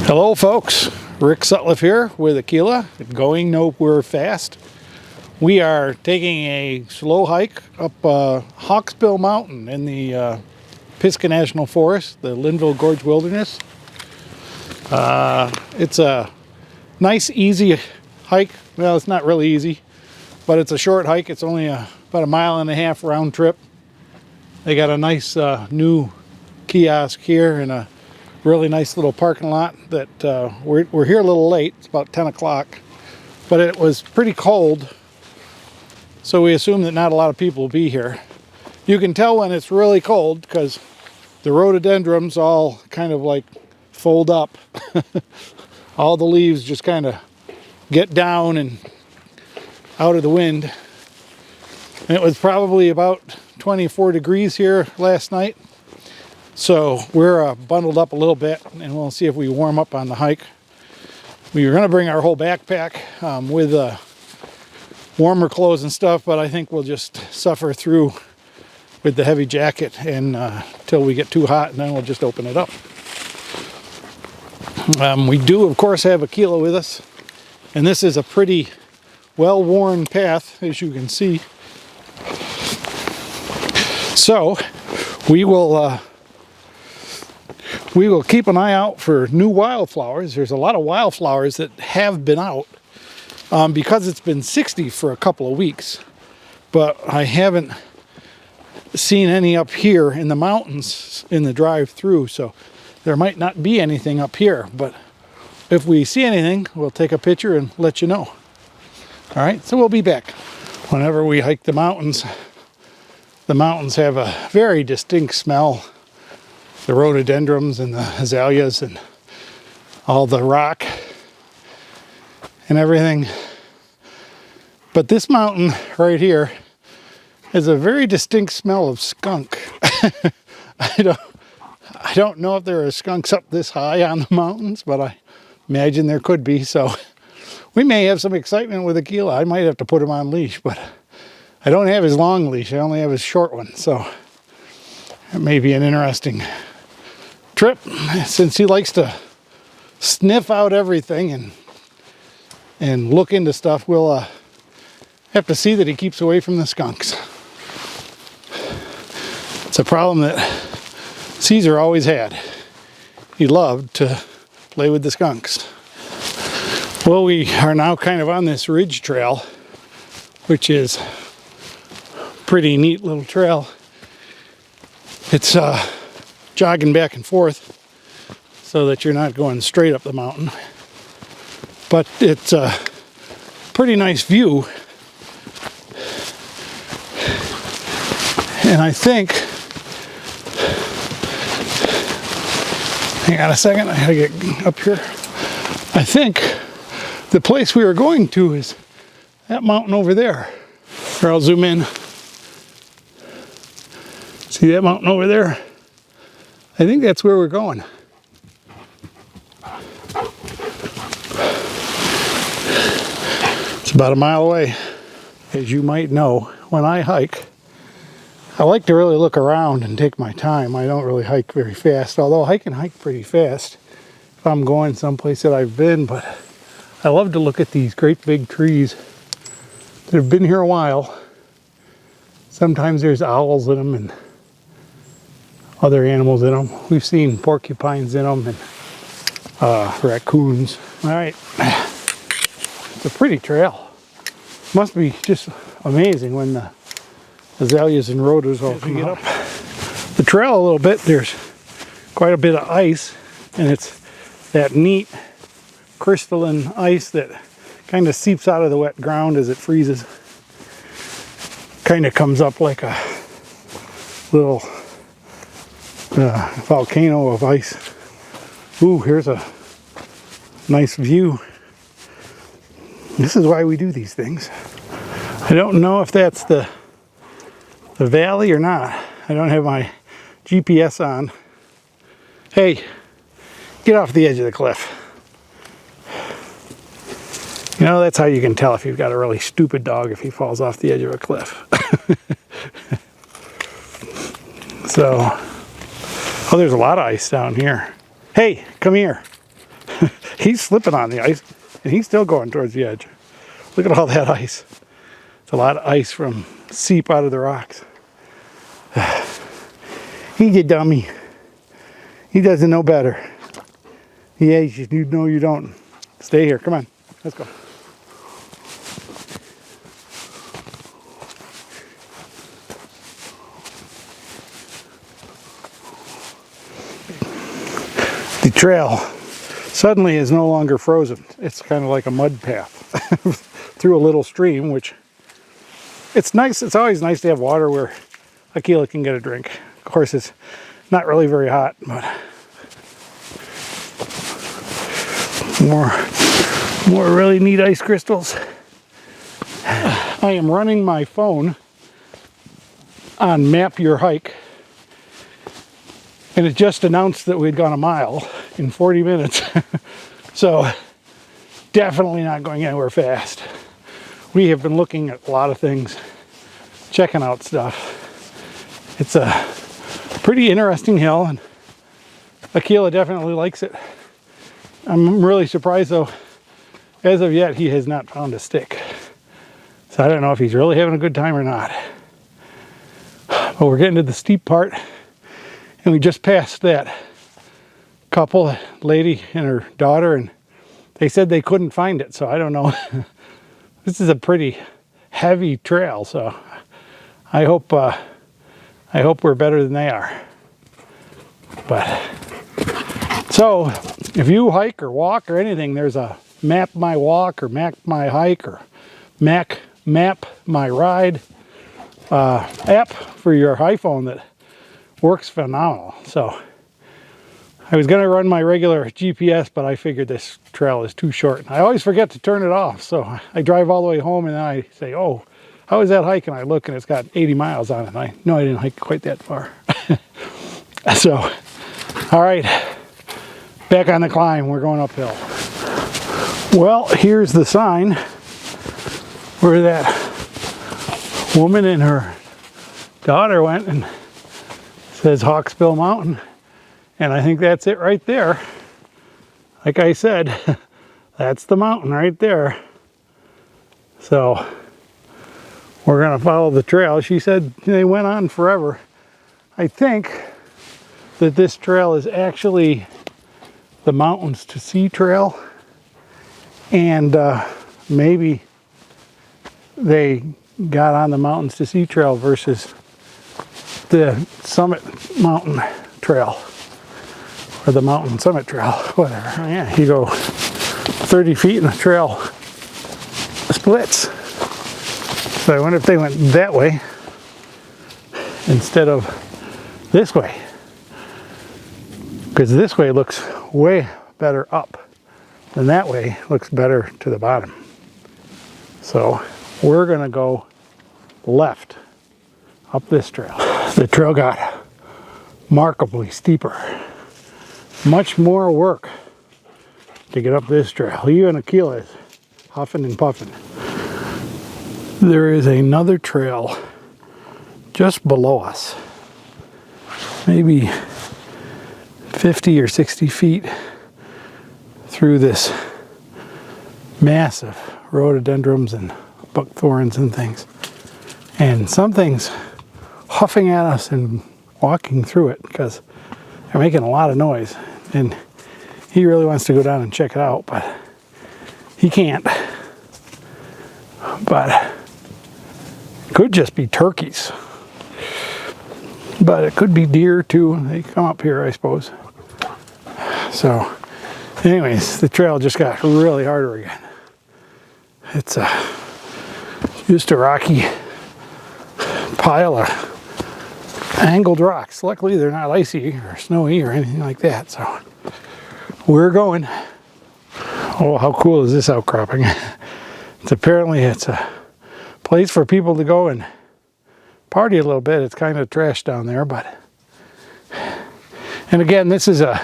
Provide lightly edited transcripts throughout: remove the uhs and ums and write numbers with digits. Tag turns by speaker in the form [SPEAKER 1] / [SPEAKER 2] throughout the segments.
[SPEAKER 1] Hello folks, Rick Sutliff here with Akela, Going Nowhere Fast. We are taking a slow hike up Hawksbill Mountain in the Pisgah National Forest, the Linville Gorge Wilderness. It's a nice easy hike. Well, it's not really easy, but it's a short hike. It's only about 1.5 miles round trip. They got a nice new kiosk here and a really nice little parking lot that we're here a little late. It's about 10 o'clock, but it was pretty cold, so we assume that not a lot of people will be here. You can tell when it's really cold because the rhododendrons all kind of like fold up. All the leaves just kind of get down and out of the wind. And it was probably about 24 degrees here last night. So we're bundled up a little bit, and we'll see if we warm up on the hike. We were going to bring our whole backpack with warmer clothes and stuff, but I think we'll just suffer through with the heavy jacket and till we get too hot, and then we'll just open it up. We do, of course, have Akela with us, and this is a pretty well-worn path, as you can see. So we will keep an eye out for new wildflowers. There's a lot of wildflowers that have been out because it's been 60 for a couple of weeks. But I haven't seen any up here in the mountains in the drive through, so there might not be anything up here. But if we see anything, we'll take a picture and let you know. All right, so we'll be back. Whenever we hike the mountains have a very distinct smell. The rhododendrons and the azaleas and all the rock and everything. But this mountain right here has a very distinct smell of skunk. I don't know if there are skunks up this high on the mountains, but I imagine there could be. So we may have some excitement with Akela. I might have to put him on leash, but I don't have his long leash. I only have his short one. So it may be an interesting trip, since he likes to sniff out everything and look into stuff. We'll have to see that he keeps away from the skunks. It's a problem that Caesar always had. He loved to play with the skunks. Well, we are now kind of on this ridge trail, which is a pretty neat little trail. It's jogging back and forth so that you're not going straight up the mountain, but it's a pretty nice view. And I think, hang on a second, I gotta get up here. I think the place we were going to is that mountain over there. Here, I'll zoom in. See that mountain over there? I think that's where we're going. It's about 1 mile away. As you might know, when I hike, I like to really look around and take my time. I don't really hike very fast, although I can hike pretty fast if I'm going someplace that I've been. But I love to look at these great big trees that have been here a while. Sometimes there's owls in them and other animals in them. We've seen porcupines in them and raccoons. All right, it's a pretty trail. Must be just amazing when the azaleas and rhodos all come up the trail a little bit. There's quite a bit of ice, and it's that neat crystalline ice that kind of seeps out of the wet ground as it freezes. Kind of comes up like a little volcano of ice. Ooh, here's a nice view. This is why we do these things. I don't know if that's the valley or not. I don't have my GPS on. Hey, get off the edge of the cliff. You know, that's how you can tell if you've got a really stupid dog, if he falls off the edge of a cliff. So, oh, there's a lot of ice down here. Hey, come here. He's slipping on the ice, and he's still going towards the edge. Look at all that ice. It's a lot of ice from seep out of the rocks. He's a dummy. He doesn't know better. Yeah, you know you don't. Stay here. Come on. Let's go. The trail suddenly is no longer frozen. It's kind of like a mud path through a little stream, which it's nice. It's always nice to have water where Akela can get a drink. Of course, it's not really very hot, but more really neat ice crystals. I am running my phone on Map Your Hike, and it just announced that we'd gone a mile in 40 minutes. So definitely not going anywhere fast. We have been looking at a lot of things, checking out stuff. It's a pretty interesting hill, and Akela definitely likes it. I'm really surprised though, as of yet, he has not found a stick. So I don't know if he's really having a good time or not. But we're getting to the steep part, and we just passed that couple, lady and her daughter, and they said they couldn't find it, so I don't know. This is a pretty heavy trail, so I hope we're better than they are. But so if you hike or walk or anything, there's a Map My Walk or Map My Hike or Map My Ride app for your iPhone that works phenomenal. So I was going to run my regular GPS, but I figured this trail is too short. I always forget to turn it off, so I drive all the way home and then I say, oh, how was that hike? And I look and it's got 80 miles on it. And I know I didn't hike quite that far. So, all right, back on the climb. We're going uphill. Well, here's the sign where that woman and her daughter went, and it says Hawksbill Mountain. And I think that's it right there. Like I said, that's the mountain right there. So we're gonna follow the trail. She said they went on forever. I think that this trail is actually the Mountains to Sea Trail, and maybe they got on the Mountains to Sea Trail versus the Summit Mountain Trail, or the Mountain Summit Trail, whatever. Oh, yeah, you go 30 feet and the trail splits. So I wonder if they went that way instead of this way, because this way looks way better up, and that way looks better to the bottom. So we're gonna go left up this trail. The trail got markedly steeper. Much more work to get up this trail. Even Akela is huffing and puffing. There is another trail just below us, maybe 50 or 60 feet through this massive rhododendrons and buckthorns and things. And something's huffing at us and walking through it because they're making a lot of noise. And he really wants to go down and check it out, but he can't. But it could just be turkeys. But it could be deer too. They come up here, I suppose. So anyways, the trail just got really harder again. It's just a rocky pile of angled rocks. Luckily they're not icy or snowy or anything like that. So we're going. Oh, how cool is this outcropping? It's a place for people to go and party a little bit. It's kind of trash down there, but, and again, this is a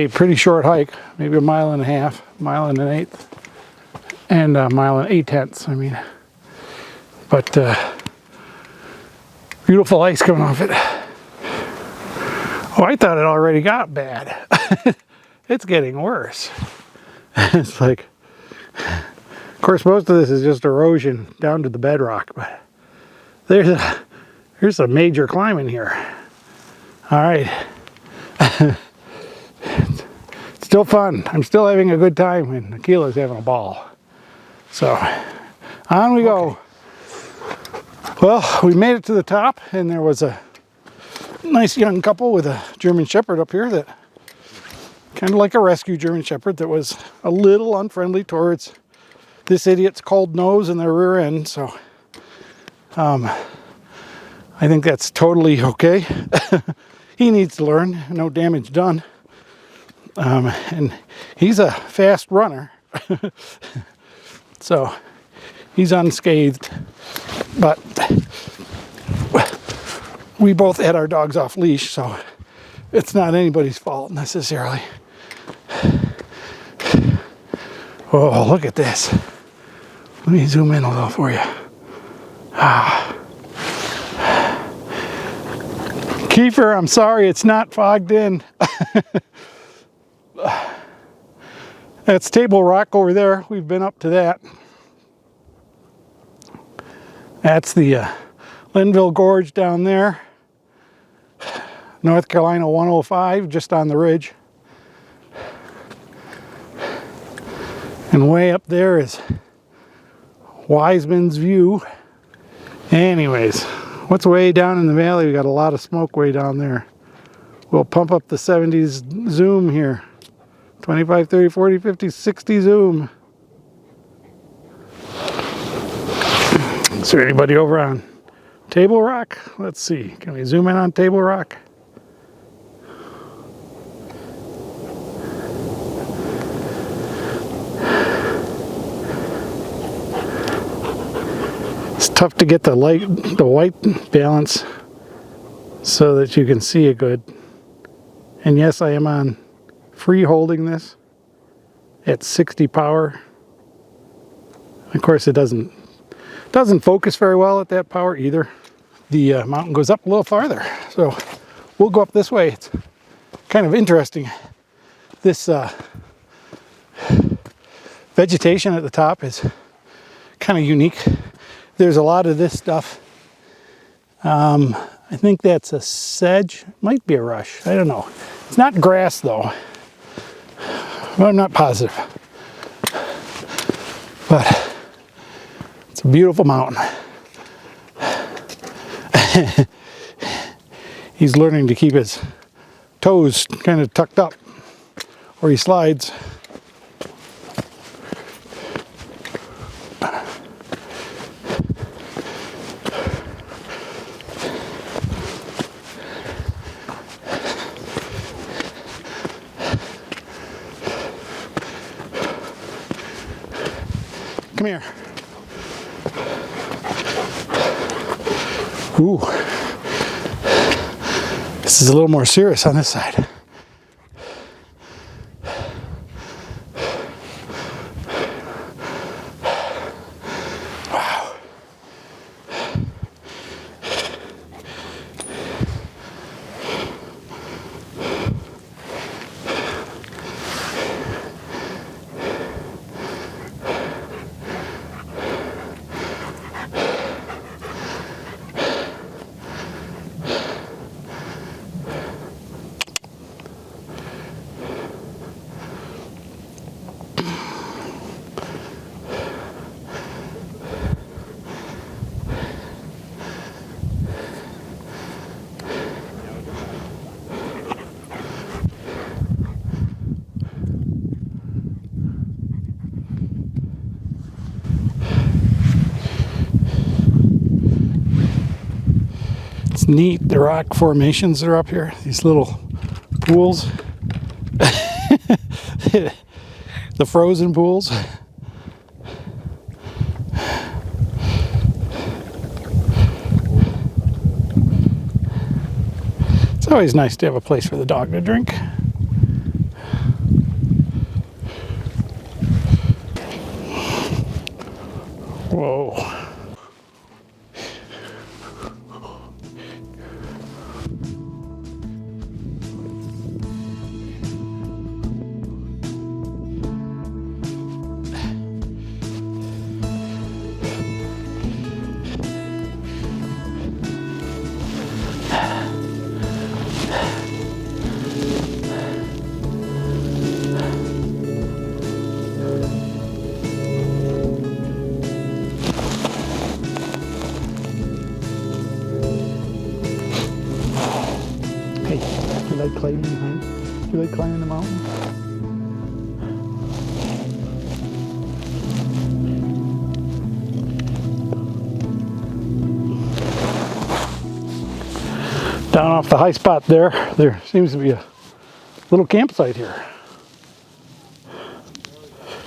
[SPEAKER 1] pretty short hike, maybe 1.5 miles, 1.1 miles, and 1.8 miles. I mean, but beautiful ice coming off it. Oh, I thought it already got bad. It's getting worse. It's like, of course, most of this is just erosion down to the bedrock, but there's a major climb in here. All right. It's still fun. I'm still having a good time, and Akela's having a ball. So, on we go. Well, we made it to the top, and there was a nice young couple with a German Shepherd up here that, kind of like a rescue German Shepherd, that was a little unfriendly towards this idiot's cold nose and their rear end. So, I think that's totally okay. He needs to learn, no damage done. And he's a fast runner. So he's unscathed, but we both had our dogs off leash, so it's not anybody's fault necessarily. Oh, look at this. Let me zoom in a little for you. Kiefer, I'm sorry, it's not fogged in. That's Table Rock over there. We've been up to that. That's the Linville Gorge down there. North Carolina 105, just on the ridge. And way up there is Wiseman's View. Anyways, what's way down in the valley? We got a lot of smoke way down there. We'll pump up the 70s zoom here. 25, 30, 40, 50, 60 zoom. Is there anybody over on Table Rock? Let's see. Can we zoom in on Table Rock? It's tough to get the white balance so that you can see it good. And yes, I am on free holding this at 60 power. Of course, it doesn't focus very well at that power either. The mountain goes up a little farther, so we'll go up this way. It's kind of interesting. This vegetation at the top is kind of unique. There's a lot of this stuff. I think that's a sedge. Might be a rush. I don't know. It's not grass though. Well, I'm not positive. But it's a beautiful mountain. He's learning to keep his toes kind of tucked up or he slides. Come here. Ooh. This is a little more serious on this side. Wow. It's neat, the rock formations that are up here, these little pools, the frozen pools. It's always nice to have a place for the dog to drink. Whoa. Hey, do you like climbing behind? Do you like climbing the mountain? Down off the high spot there seems to be a little campsite here.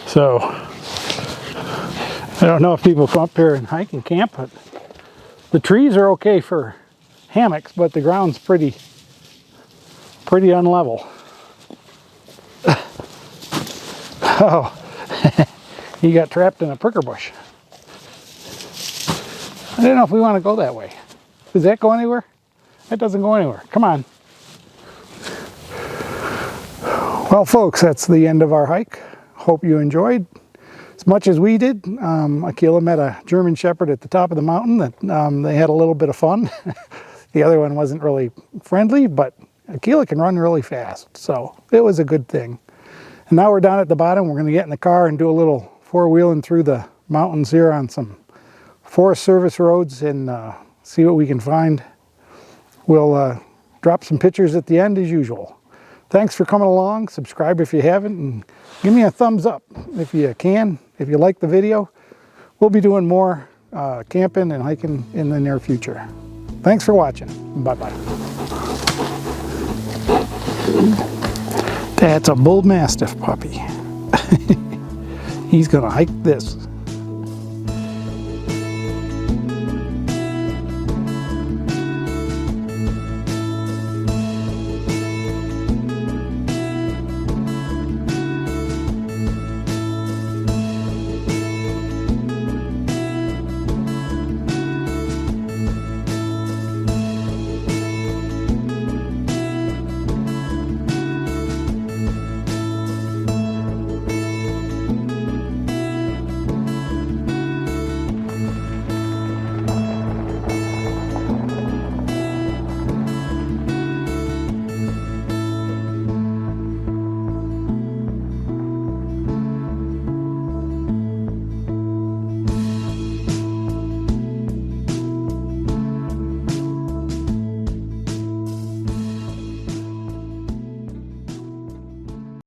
[SPEAKER 1] So, I don't know if people come up here and hike and camp, but the trees are okay for hammocks, but the ground's pretty unlevel. Oh, he got trapped in a pricker bush. I don't know if we want to go that way. Does that go anywhere? That doesn't go anywhere. Come on. Well, folks, that's the end of our hike. Hope you enjoyed as much as we did. Akela met a German Shepherd at the top of the mountain that they had a little bit of fun. The other one wasn't really friendly, but Akela can run really fast, so it was a good thing. And now we're down at the bottom. We're going to get in the car and do a little four-wheeling through the mountains here on some Forest Service roads and see what we can find. We'll drop some pictures at the end as usual. Thanks for coming along. Subscribe if you haven't, and give me a thumbs up if you can. If you like the video, we'll be doing more camping and hiking in the near future. Thanks for watching. Bye-bye. That's a bull mastiff puppy. He's gonna hike this.